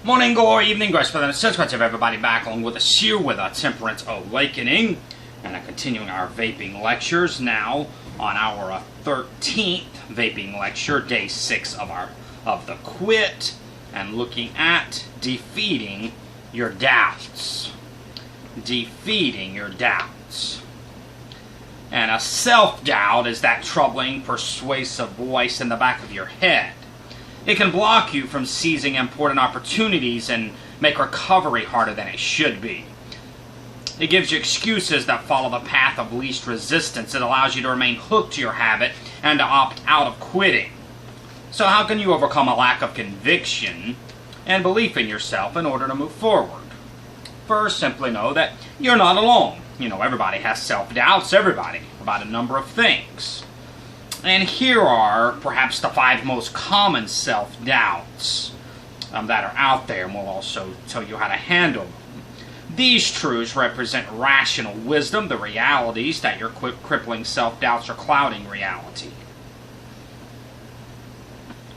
Morning, glory, evening, grace, brother, and subscribe to everybody back along with us here with our Temperance Awakening, and continuing our vaping lectures now on our 13th vaping lecture, day 6 of the quit, and looking at defeating your doubts. Defeating your doubts. And a self-doubt is that troubling, persuasive voice in the back of your head. It can block you from seizing important opportunities and make recovery harder than it should be. It gives you excuses that follow the path of least resistance. It allows you to remain hooked to your habit and to opt out of quitting. So how can you overcome a lack of conviction and belief in yourself in order to move forward? First, simply know that you're not alone. Everybody has self-doubts, everybody, about a number of things. And here are perhaps the 5 most common self-doubts that are out there, and we'll also tell you how to handle them. These truths represent rational wisdom, the realities that your crippling self-doubts are clouding reality.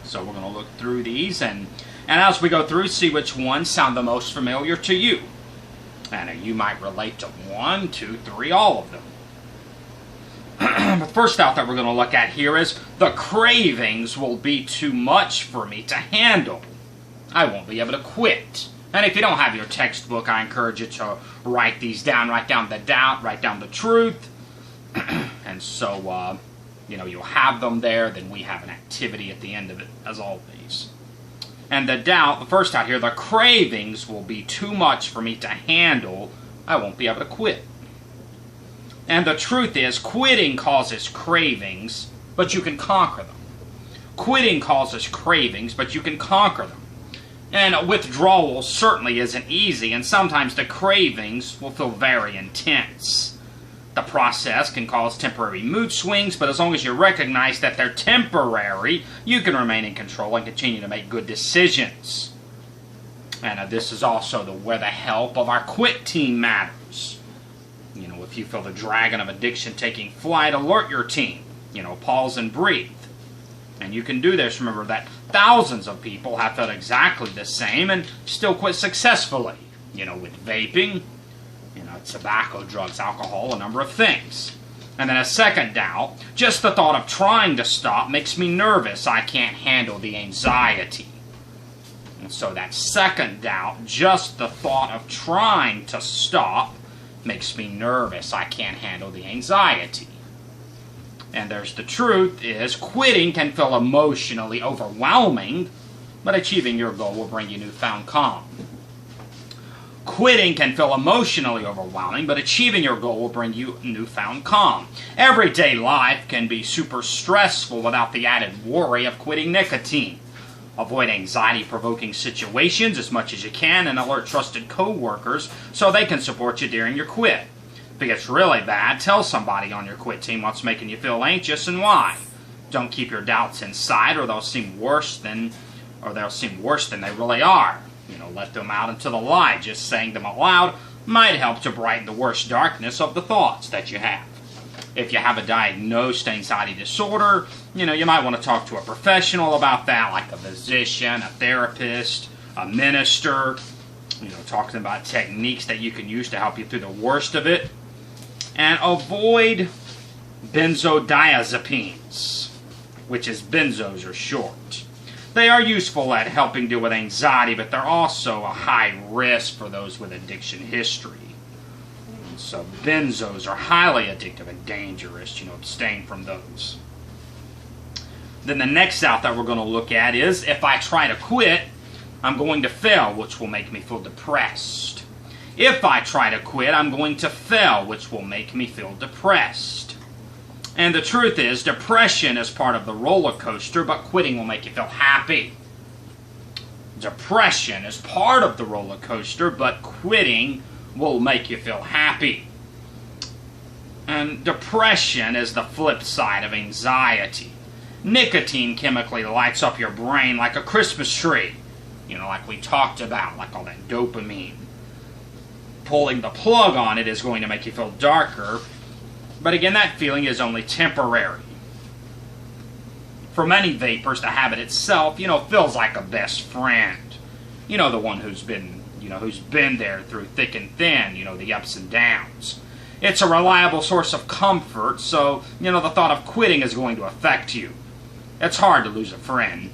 So we're going to look through these, and as we go through, see which ones sound the most familiar to you. And you might relate to 1, 2, 3, all of them. The first doubt that we're going to look at here is the cravings will be too much for me to handle. I won't be able to quit. And if you don't have your textbook, I encourage you to write these down. Write down the doubt, write down the truth. And so, you'll have them there. Then we have an activity at the end of it, as always. And the doubt, the first doubt here, the cravings will be too much for me to handle. I won't be able to quit. And the truth is, quitting causes cravings, but you can conquer them. Quitting causes cravings, but you can conquer them. And withdrawal certainly isn't easy, and sometimes the cravings will feel very intense. The process can cause temporary mood swings, but as long as you recognize that they're temporary, you can remain in control and continue to make good decisions. And this is also where the help of our quit team matters. If you feel the dragon of addiction taking flight, alert your team. Pause and breathe. And you can do this. Remember that thousands of people have felt exactly the same and still quit successfully. With vaping, tobacco, drugs, alcohol, a number of things. And then a second doubt, just the thought of trying to stop makes me nervous. I can't handle the anxiety. And so that second doubt, just the thought of trying to stop makes me nervous. I can't handle the anxiety. And there's the truth is quitting can feel emotionally overwhelming, but achieving your goal will bring you newfound calm. Quitting can feel emotionally overwhelming, but achieving your goal will bring you newfound calm. Everyday life can be super stressful without the added worry of quitting nicotine. Avoid anxiety-provoking situations as much as you can and alert trusted co-workers so they can support you during your quit. If it gets really bad, tell somebody on your quit team what's making you feel anxious and why. Don't keep your doubts inside or they'll seem worse than they really are. Let them out into the light. Just saying them aloud might help to brighten the worst darkness of the thoughts that you have. If you have a diagnosed anxiety disorder, you might want to talk to a professional about that, like a physician, a therapist, a minister, talking about techniques that you can use to help you through the worst of it. And avoid benzodiazepines, which is benzos are short. They are useful at helping deal with anxiety, but they're also a high risk for those with addiction history. So benzos are highly addictive and dangerous, abstain from those. Then the next doubt that we're going to look at is, if I try to quit, I'm going to fail, which will make me feel depressed. If I try to quit, I'm going to fail, which will make me feel depressed. And the truth is, depression is part of the roller coaster, but quitting will make you feel happy. Depression is part of the roller coaster, but quitting will make you feel happy. And depression is the flip side of anxiety. Nicotine chemically lights up your brain like a Christmas tree. Like we talked about, like all that dopamine. Pulling the plug on it is going to make you feel darker. But again, that feeling is only temporary. For many vapors, the habit itself, feels like a best friend. You know, the one who's been there through thick and thin, the ups and downs. It's a reliable source of comfort, so, the thought of quitting is going to affect you. It's hard to lose a friend.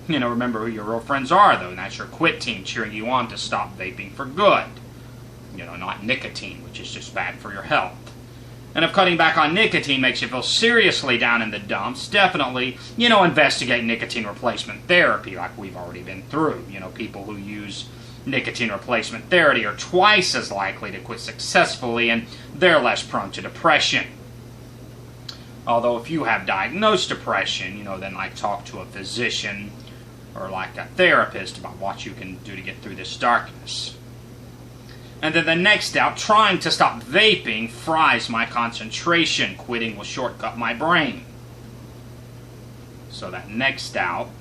Remember who your real friends are, though, and that's your quit team cheering you on to stop vaping for good. Not nicotine, which is just bad for your health. And if cutting back on nicotine makes you feel seriously down in the dumps, definitely, investigate nicotine replacement therapy like we've already been through. People who use nicotine replacement therapy are twice as likely to quit successfully, and they're less prone to depression. Although if you have diagnosed depression, then talk to a physician or a therapist about what you can do to get through this darkness. And then the next doubt, trying to stop vaping fries my concentration. Quitting will shortcut my brain. So that next doubt,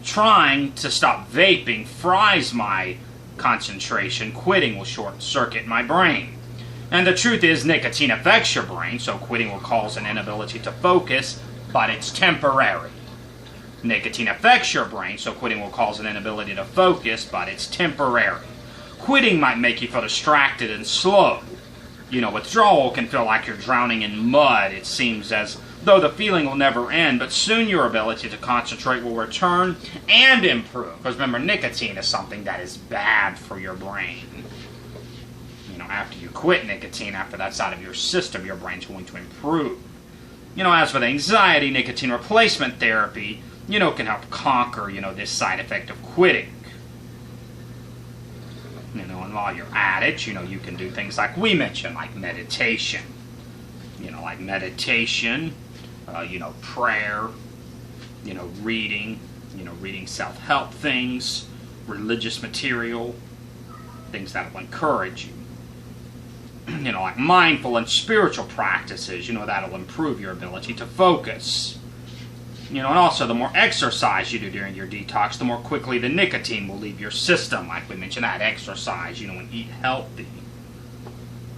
trying to stop vaping fries my concentration. Quitting will short circuit my brain. And the truth is, nicotine affects your brain, so quitting will cause an inability to focus, but it's temporary. Nicotine affects your brain, so quitting will cause an inability to focus, but it's temporary. Quitting might make you feel distracted and slow. Withdrawal can feel like you're drowning in mud. It seems as though the feeling will never end, but soon your ability to concentrate will return and improve. Because remember, nicotine is something that is bad for your brain. After you quit nicotine, after that's out of your system, your brain's going to improve. As with anxiety, nicotine replacement therapy, can help conquer, this side effect of quitting. And while you're at it, you can do things like we mentioned, like meditation. Prayer, reading self-help things, religious material, things that will encourage you. Like mindful and spiritual practices, that'll improve your ability to focus. And also the more exercise you do during your detox, the more quickly the nicotine will leave your system. Like we mentioned, that exercise, and eat healthy.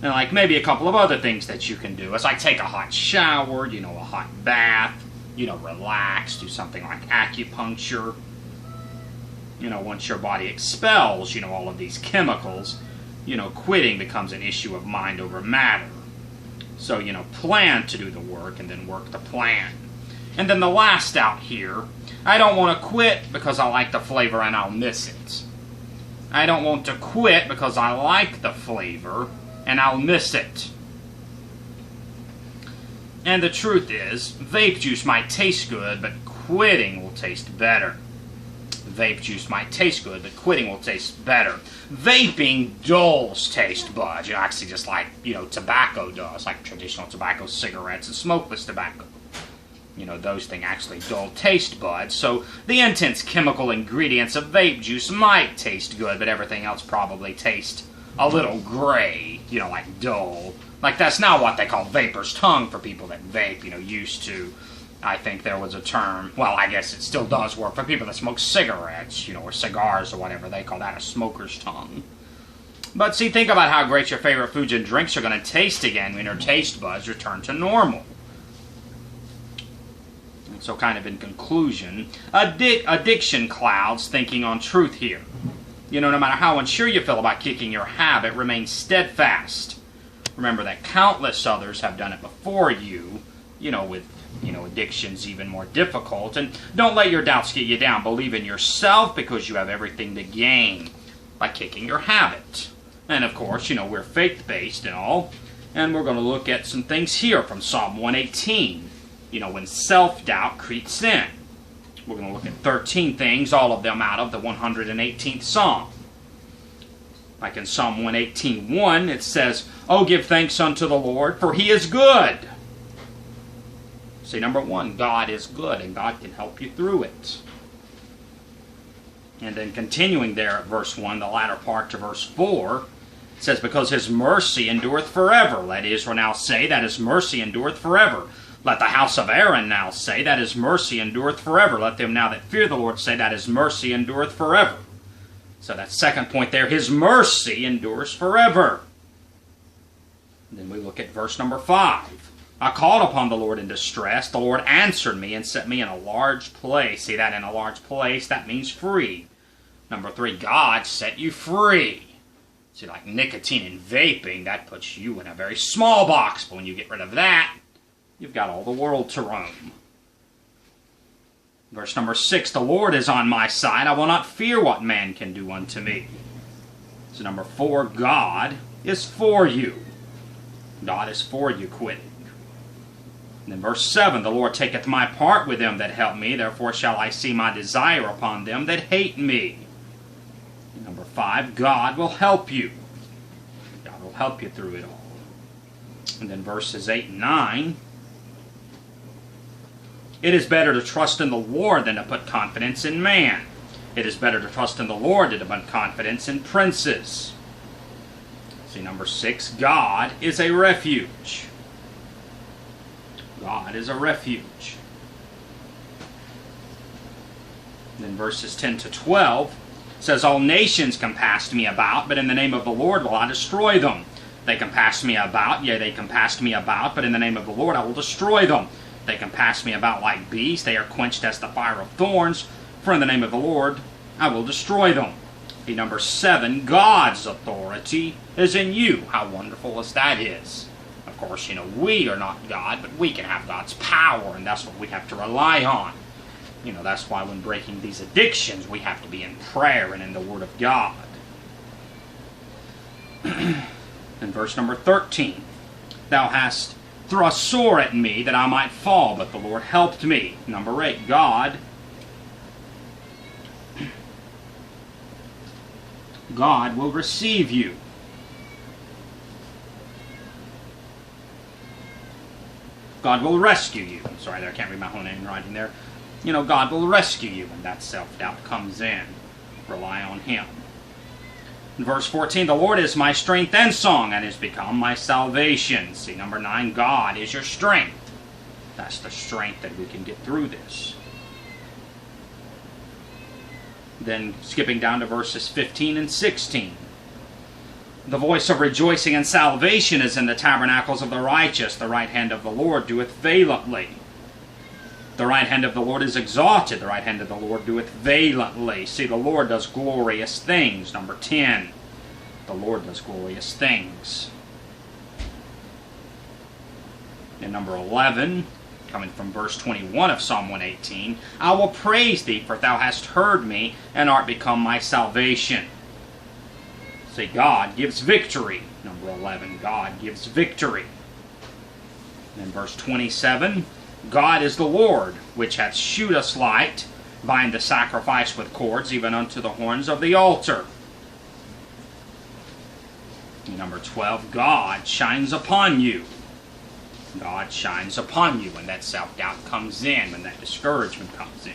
And maybe a couple of other things that you can do. It's take a hot shower, a hot bath, relax, do something like acupuncture. Once your body expels, all of these chemicals, quitting becomes an issue of mind over matter. So, plan to do the work and then work the plan. And then the last out here, I don't want to quit because I like the flavor and I'll miss it. I don't want to quit because I like the flavor and I'll miss it. And the truth is, vape juice might taste good, but quitting will taste better. Vape juice might taste good, but quitting will taste better. Vaping dulls taste buds, actually just like, tobacco does, like traditional tobacco, cigarettes, and smokeless tobacco. Those things actually dull taste buds, so the intense chemical ingredients of vape juice might taste good, but everything else probably tastes a little gray, like dull. Like that's now what they call vapor's tongue for people that vape, used to. I think there was a term, well, I guess it still does work for people that smoke cigarettes, or cigars or whatever. They call that a smoker's tongue. But see, think about how great your favorite foods and drinks are going to taste again when your taste buds return to normal. And so kind of in conclusion, addiction clouds thinking on truth here. No matter how unsure you feel about kicking your habit, remain steadfast. Remember that countless others have done it before you, with addiction's even more difficult. And don't let your doubts get you down. Believe in yourself because you have everything to gain by kicking your habit. And of course, we're faith-based and all. And we're going to look at some things here from Psalm 118. When self-doubt creeps in. We're going to look at 13 things, all of them out of the 118th Psalm. Like in Psalm 118:1, it says, "Oh, give thanks unto the Lord, for He is good." See, number one, God is good, and God can help you through it. And then continuing there at verse 1, the latter part to verse 4, it says, "Because His mercy endureth forever. Let Israel now say that His mercy endureth forever. Let the house of Aaron now say that His mercy endureth forever. Let them now that fear the Lord say that His mercy endureth forever." So that second point there, His mercy endures forever. And then we look at verse number 5. "I called upon the Lord in distress. The Lord answered me and set me in a large place." See that, in a large place? That means free. Number 3, God set you free. See, like nicotine and vaping, that puts you in a very small box. But when you get rid of that, you've got all the world to roam. Verse number 6, the Lord is on my side. I will not fear what man can do unto me. So number 4, God is for you. God is for you quitting. And then verse 7, the Lord taketh my part with them that help me, therefore shall I see my desire upon them that hate me. And number 5, God will help you. God will help you through it all. And then verses 8 and 9, it is better to trust in the Lord than to put confidence in man. It is better to trust in the Lord than to put confidence in princes. See, number 6, God is a refuge. God is a refuge. Then verses 10 to 12 says, all nations compassed me about, but in the name of the Lord will I destroy them. They compassed me about, yea, they compassed me about, but in the name of the Lord I will destroy them. They compass me about like bees. They are quenched as the fire of thorns. For in the name of the Lord, I will destroy them. See, number 7, God's authority is in you. How wonderful as that is. Of course, we are not God, but we can have God's power, and that's what we have to rely on. That's why when breaking these addictions, we have to be in prayer and in the Word of God. In verse number 13, thou hast thrust sore at me that I might fall, but the Lord helped me. Number 8, God will receive you. God will rescue you. I'm sorry, I can't read my own handwriting there. God will rescue you, and that self-doubt comes in. Rely on Him. In verse 14, the Lord is my strength and song, and is become my salvation. See, number 9, God is your strength. That's the strength that we can get through this. Then skipping down to verses 15 and 16. The voice of rejoicing and salvation is in the tabernacles of the righteous. The right hand of the Lord doeth valiantly. The right hand of the Lord is exalted. The right hand of the Lord doeth valiantly. See, the Lord does glorious things. Number 10. The Lord does glorious things. And number 11, coming from verse 21 of Psalm 118, I will praise thee, for thou hast heard me, and art become my salvation. See, God gives victory. Number 11, God gives victory. And in verse 27, God is the Lord, which hath shewed us light, bind the sacrifice with cords, even unto the horns of the altar. Number 12, God shines upon you. God shines upon you when that self-doubt comes in, when that discouragement comes in.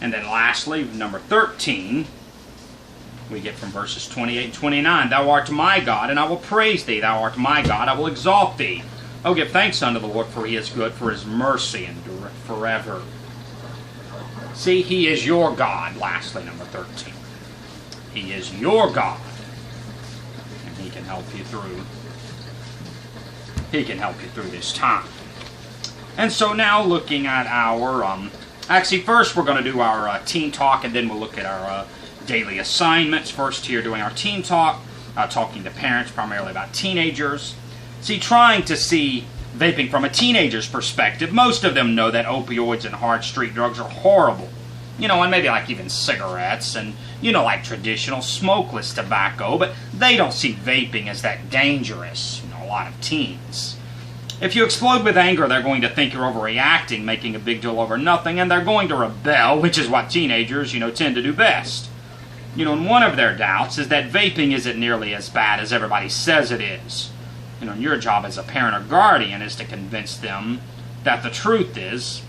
And then lastly, number 13, we get from verses 28 and 29, thou art my God, and I will praise thee. Thou art my God, I will exalt thee. Oh, give thanks unto the Lord, for he is good, for his mercy endureth forever. See, he is your God, lastly, number 13. He is your God, and he can help you through. He can help you through this time. And so now looking at our, actually first we're going to do our teen talk, and then we'll look at our daily assignments. First here doing our teen talk, talking to parents primarily about teenagers. See, trying to see vaping from a teenager's perspective, most of them know that opioids and hard street drugs are horrible. And maybe like even cigarettes and, like traditional smokeless tobacco, but they don't see vaping as that dangerous, a lot of teens. If you explode with anger, they're going to think you're overreacting, making a big deal over nothing, and they're going to rebel, which is what teenagers, tend to do best. And one of their doubts is that vaping isn't nearly as bad as everybody says it is. And your job as a parent or guardian is to convince them that the truth is,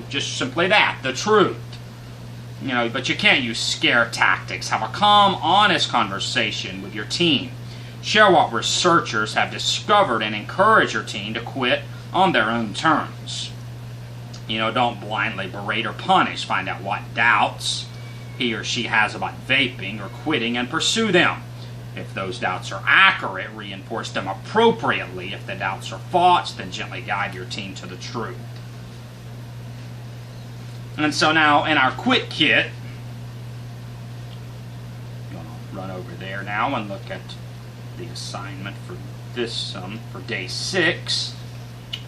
just simply that, the truth. But you can't use scare tactics. Have a calm, honest conversation with your teen. Share what researchers have discovered and encourage your teen to quit on their own terms. Don't blindly berate or punish. Find out what doubts he or she has about vaping or quitting and pursue them. If those doubts are accurate, reinforce them appropriately. If the doubts are false, then gently guide your teen to the truth. And so now in our quit kit, run over there now and look at the assignment for this for day 6,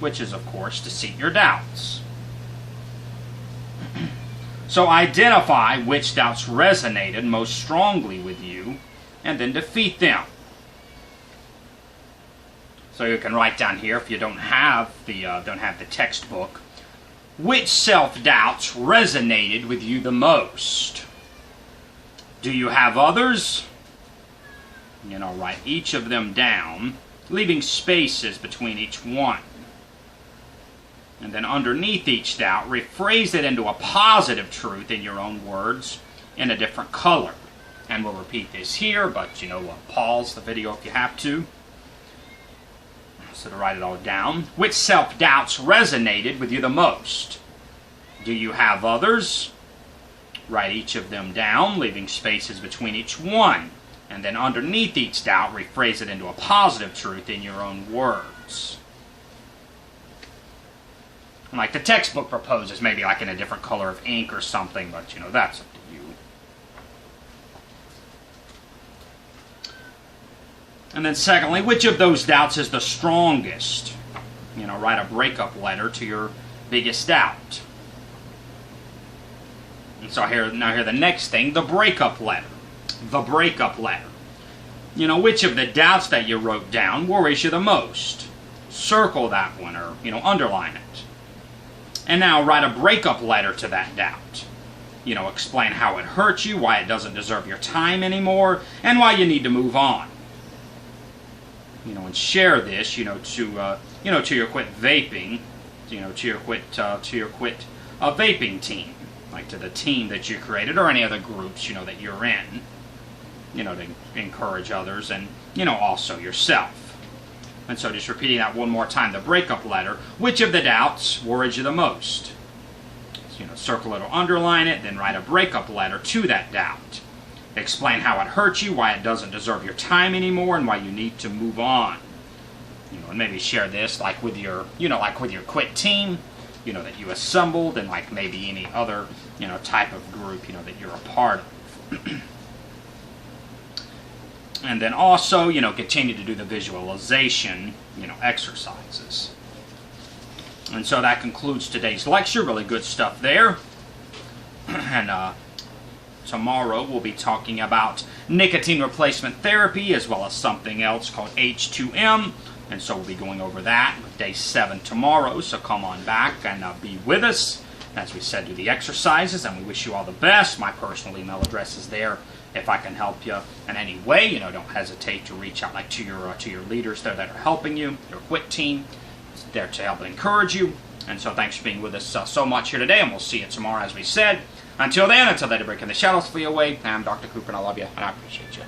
which is, of course, to seat your doubts. So identify which doubts resonated most strongly with you, and then defeat them. So you can write down here, if you don't have the textbook, which self-doubts resonated with you the most. Do you have others? Write each of them down, leaving spaces between each one. And then underneath each doubt, rephrase it into a positive truth in your own words in a different color. And we'll repeat this here, but pause the video if you have to. So to write it all down. Which self-doubts resonated with you the most? Do you have others? Write each of them down, leaving spaces between each one. And then underneath each doubt, rephrase it into a positive truth in your own words. Like the textbook proposes, maybe like in a different color of ink or something, but that's up to you. And then secondly, which of those doubts is the strongest? Write a breakup letter to your biggest doubt. And so here the next thing, the breakup letter. The breakup letter. Which of the doubts that you wrote down worries you the most? Circle that one or, underline it. And now write a breakup letter to that doubt. Explain how it hurts you, why it doesn't deserve your time anymore, and why you need to move on. And share this, to your quit vaping, to your quit vaping team, like to the team that you created or any other groups, that you're in, to encourage others and, also yourself. And so just repeating that one more time, the breakup letter, which of the doubts worries you the most? So, circle it or underline it, then write a breakup letter to that doubt. Explain how it hurts you, why it doesn't deserve your time anymore, and why you need to move on. And maybe share this like with your, quit team, that you assembled, and like maybe any other, type of group, that you're a part of. And then also, continue to do the visualization, exercises. And so that concludes today's lecture. Really good stuff there. And tomorrow we'll be talking about nicotine replacement therapy as well as something else called H2M. And so we'll be going over that with day 7 tomorrow. So come on back and be with us as we said, do the exercises. And we wish you all the best. My personal email address is there. If I can help you in any way, don't hesitate to reach out to your leaders there that are helping you, your quit team. It's there to help encourage you. And so thanks for being with us so much here today, and we'll see you tomorrow as we said. Until then, until they break in the shadows flee away, I'm Dr. Cooper, and I love you, and I appreciate you.